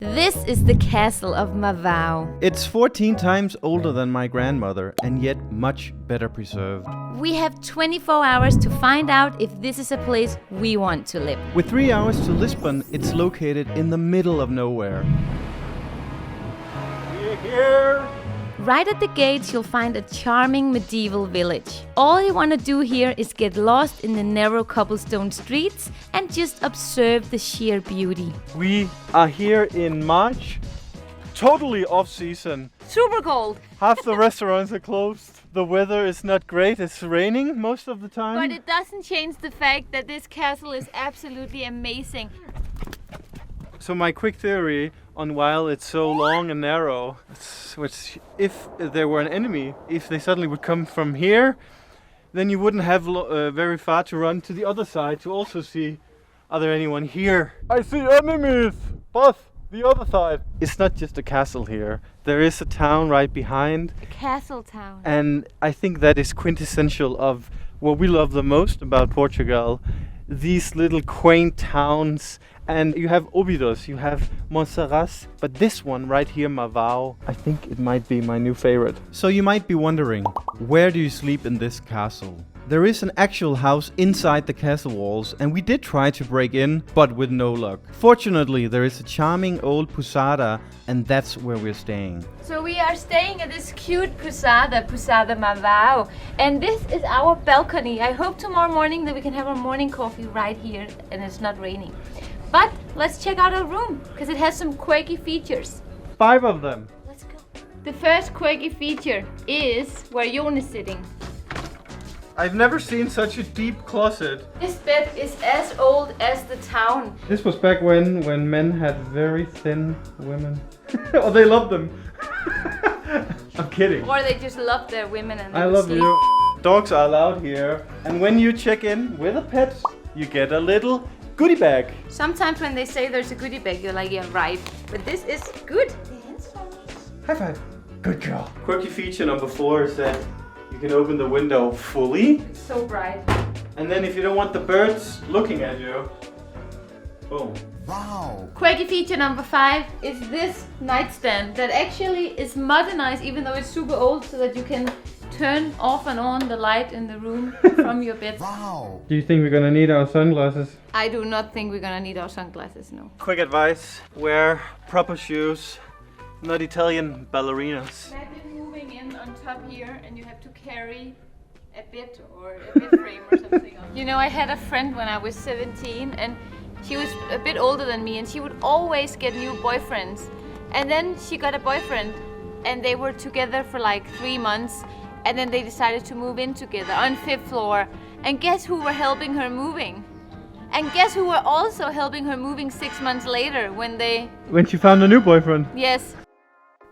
This is the castle of Marvão. It's 14 times older than my grandmother and yet much better preserved. We have 24 hours to find out if this is a place we want to live. With 3 hours to Lisbon, it's located in the middle of nowhere. We're here! Right at the gates, you'll find a charming medieval village. All you want to do here is get lost in the narrow cobblestone streets and just observe the sheer beauty. We are here in March, totally off-season. Super cold! Half the restaurants are closed. The weather is not great, it's raining most of the time. But it doesn't change the fact that this castle is absolutely amazing. So my quick theory on why it's so long and narrow, which if there were an enemy, if they suddenly would come from here, then you wouldn't have very far to run to the other side to also see, are there anyone here? I see enemies, but the other side. It's not just a castle here. There is a town right behind. Castle town. And I think that is quintessential of what we love the most about Portugal. These little quaint towns. And you have Óbidos, you have Monserrat, but this one right here, Marvão, I think it might be my new favorite. So you might be wondering, where do you sleep in this castle? There is an actual house inside the castle walls, and we did try to break in, but with no luck. Fortunately, there is a charming old posada, and that's where we're staying. So we are staying at this cute posada Marvão, and this is our balcony. I hope tomorrow morning that we can have our morning coffee right here, and it's not raining. But let's check out our room, because it has some quirky features. 5 of them. Let's go. The first quirky feature is where Jon is sitting. I've never seen such a deep closet. This bed is as old as the town. This was back when men had very thin women. Or they loved them. I'm kidding. Or they just love their women and I love you. Dogs are allowed here. And when you check in with a pet, you get a little goodie bag. Sometimes when they say there's a goodie bag, you're like, yeah, right. But this is good. High five. Good girl. Quirky feature number 4 is that you can open the window fully. It's so bright. And then if you don't want the birds looking at you, boom. Wow. Quirky feature number 5 is this nightstand that actually is modernized, even though it's super old, so that you can turn off and on the light in the room from your bed. Wow. Do you think we're gonna need our sunglasses? I do not think we're gonna need our sunglasses, no. Quick advice, wear proper shoes, not Italian ballerinas. Imagine moving in on top here and you have to carry a bed or a bed frame or something on. You know, I had a friend when I was 17 and she was a bit older than me and she would always get new boyfriends. And then she got a boyfriend and they were together for like 3 months. And then they decided to move in together on 5th floor. And guess who were helping her moving? And guess who were also helping her moving 6 months later when she found a new boyfriend. Yes.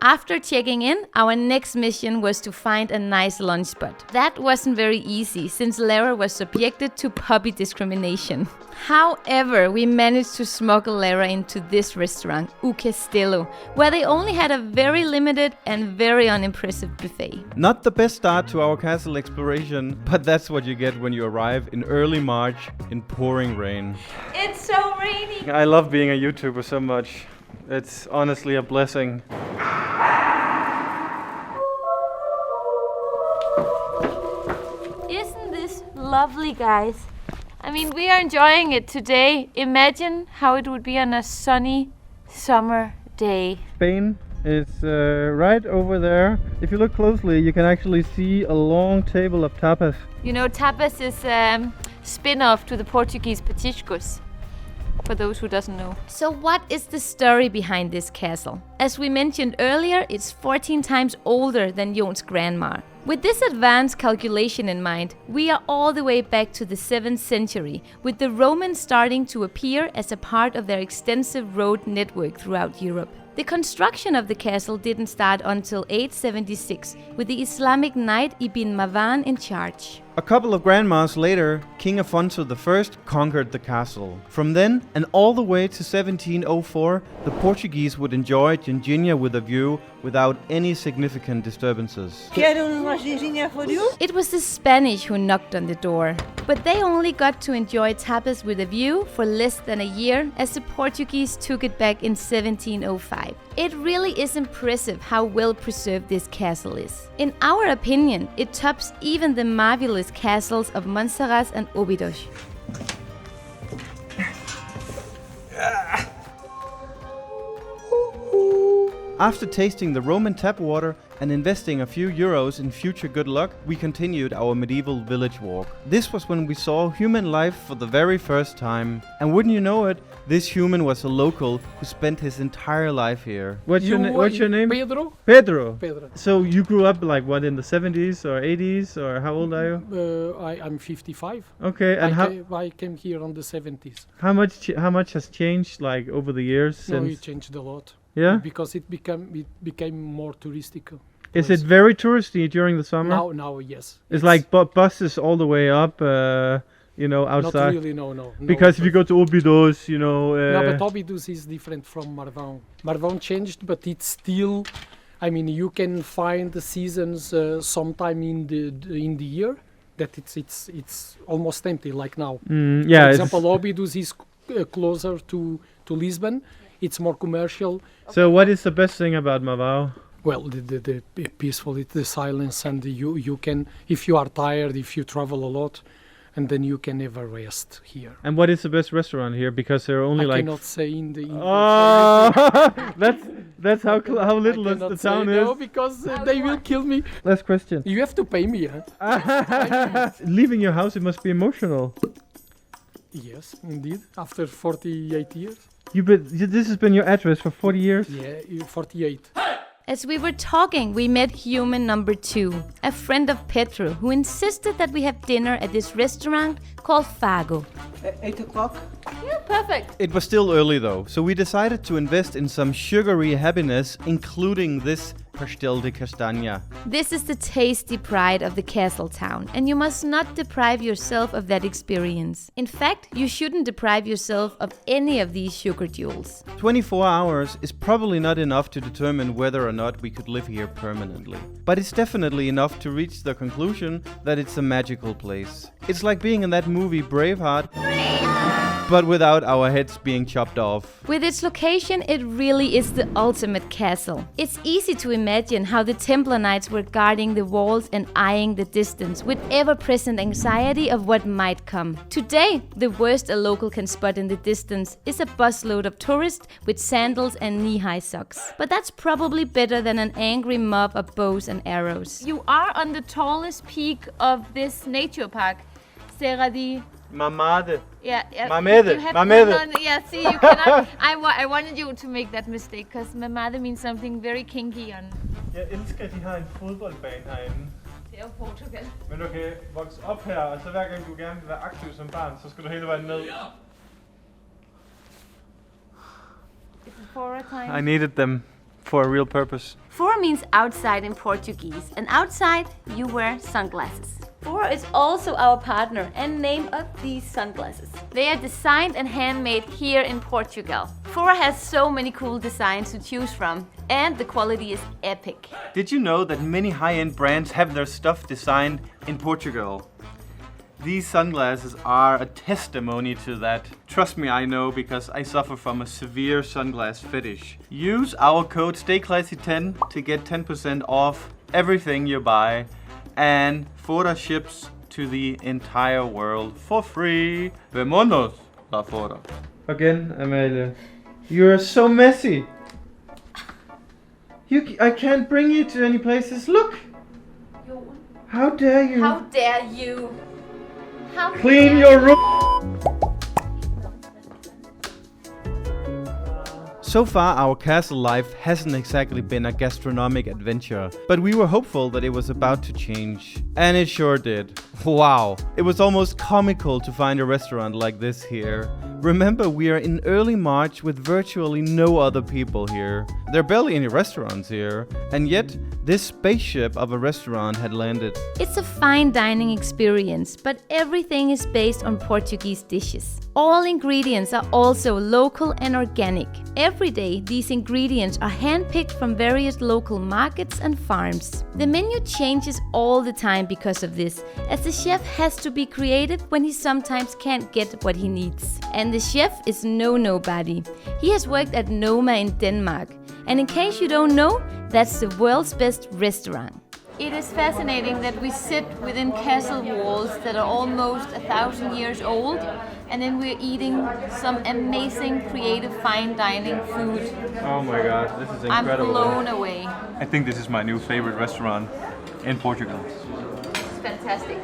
After checking in, our next mission was to find a nice lunch spot. That wasn't very easy since Lara was subjected to puppy discrimination. However, we managed to smuggle Lara into this restaurant, O Castelo, where they only had a very limited and very unimpressive buffet. Not the best start to our castle exploration, but that's what you get when you arrive in early March in pouring rain. It's so rainy! I love being a YouTuber so much. It's honestly a blessing. Isn't this lovely, guys? I mean, we are enjoying it today. Imagine how it would be on a sunny summer day. Spain is right over there. If you look closely, you can actually see a long table of tapas. You know, tapas is a spin-off to the Portuguese petiscos, for those who doesn't know. So what is the story behind this castle? As we mentioned earlier, it's 14 times older than Jon's grandma. With this advanced calculation in mind, we are all the way back to the 7th century, with the Romans starting to appear as a part of their extensive road network throughout Europe. The construction of the castle didn't start until 876, with the Islamic knight Ibn Marwan in charge. A couple of grandmas later, King Afonso I conquered the castle. From then, and all the way to 1704, the Portuguese would enjoy Ginginia with a view without any significant disturbances. Quero uma much Virginia for you? It was the Spanish who knocked on the door, but they only got to enjoy tapas with a view for less than a year as the Portuguese took it back in 1705. It really is impressive how well preserved this castle is. In our opinion, it tops even the marvelous castles of Montserrat and Óbidos. After tasting the Roman tap water and investing a few euros in future good luck, we continued our medieval village walk. This was when we saw human life for the very first time. And wouldn't you know it, this human was a local who spent his entire life here. What's your name? Pedro. Pedro. Pedro. So you grew up like what, in the 70s or 80s, or how old are you? I'm 55. Okay, and I came here on the 70s. how much has changed like over the years since? No, it changed a lot. Yeah? Because it became more touristic. Is it very touristy during the summer? Now, yes. It's like buses all the way up, outside. Not really, no. Because if you go to Óbidos, No, but Óbidos is different from Marvão. Marvão changed, but it's still. I mean, you can find the seasons sometime in the year that it's almost empty, like now. Yeah. For example, Óbidos is closer to Lisbon. It's more commercial. So what is the best thing about Marvão? Well, the peaceful, the silence, and you can, if you are tired, if you travel a lot, and then you can never rest here. And what is the best restaurant here? Because there are only I like. cannot say in the. Oh, that's how little the town is. No, because they will kill me. Last question. You have to pay me, huh? Leaving your house, it must be emotional. Yes, indeed. After 48 years. This has been your address for 40 years? Yeah, 48. As we were talking, we met human number 2, a friend of Pedro, who insisted that we have dinner at this restaurant called Fago. 8 o'clock? Yeah, perfect. It was still early though, so we decided to invest in some sugary happiness, including this pastel de castaña. This is the tasty pride of the castle town, and you must not deprive yourself of that experience. In fact, you shouldn't deprive yourself of any of these sugar jewels. 24 hours is probably not enough to determine whether or not we could live here permanently. But it's definitely enough to reach the conclusion that it's a magical place. It's like being in that movie Braveheart, but without our heads being chopped off. With its location, it really is the ultimate castle. It's easy to imagine how the Templar Knights were guarding the walls and eyeing the distance with ever-present anxiety of what might come. Today, the worst a local can spot in the distance is a busload of tourists with sandals and knee-high socks. But that's probably better than an angry mob of bows and arrows. You are on the tallest peak of this nature park, Serra di... Mamade. Yeah. Mamede. Yeah, see, you cannot. I wanted you to make that mistake, because mamade means something very kinky on. Jeg elsker, at de har en fodboldbane herinde. Det er jo Portugal. Men du kan vokse op her, og så hver gang du gerne vil være aktiv som barn, så skal du hele vejen ned. Is it fora time? I needed them for a real purpose. Fora means outside in Portuguese, and outside you wear sunglasses. Fora is also our partner and name of these sunglasses. They are designed and handmade here in Portugal. Fora has so many cool designs to choose from, and the quality is epic. Did you know that many high-end brands have their stuff designed in Portugal? These sunglasses are a testimony to that. Trust me, I know, because I suffer from a severe sunglass fetish. Use our code STAYCLASSY10 to get 10% off everything you buy, and Fora ships to the entire world for free. Vámonos, la Fora. Again, Amalie. You're so messy. I can't bring you to any places. Look! How dare you? How dare you? How Clean your room! So far, our castle life hasn't exactly been a gastronomic adventure, but we were hopeful that it was about to change. And it sure did. Wow! It was almost comical to find a restaurant like this here. Remember, we are in early March with virtually no other people here. There are barely any restaurants here, and yet this spaceship of a restaurant had landed. It's a fine dining experience, but everything is based on Portuguese dishes. All ingredients are also local and organic. Every day, these ingredients are handpicked from various local markets and farms. The menu changes all the time because of this, as the chef has to be creative when he sometimes can't get what he needs. And the chef is nobody. He has worked at Noma in Denmark. And in case you don't know, that's the world's best restaurant. It is fascinating that we sit within castle walls that are almost 1,000 years old, and then we're eating some amazing, creative, fine dining food. Oh my god, this is incredible. I'm blown away. I think this is my new favorite restaurant in Portugal. It's fantastic.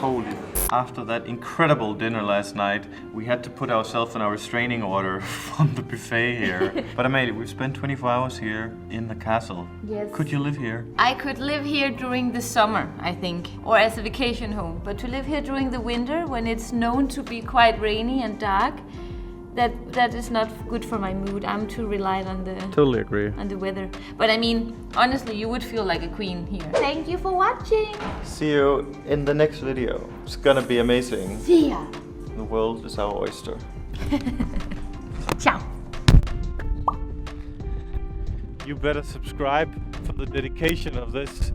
Holy. After that incredible dinner last night, we had to put ourselves in a restraining order from the buffet here. But Amalie, we've spent 24 hours here in the castle. Yes. Could you live here? I could live here during the summer, I think, or as a vacation home. But to live here during the winter, when it's known to be quite rainy and dark, that is not good for my mood. I'm too reliant on the Totally agree. on the weather. But I mean, honestly, you would feel like a queen here. Thank you for watching. See you in the next video. It's gonna be amazing. See ya. The world is our oyster. Ciao. You better subscribe for the dedication of this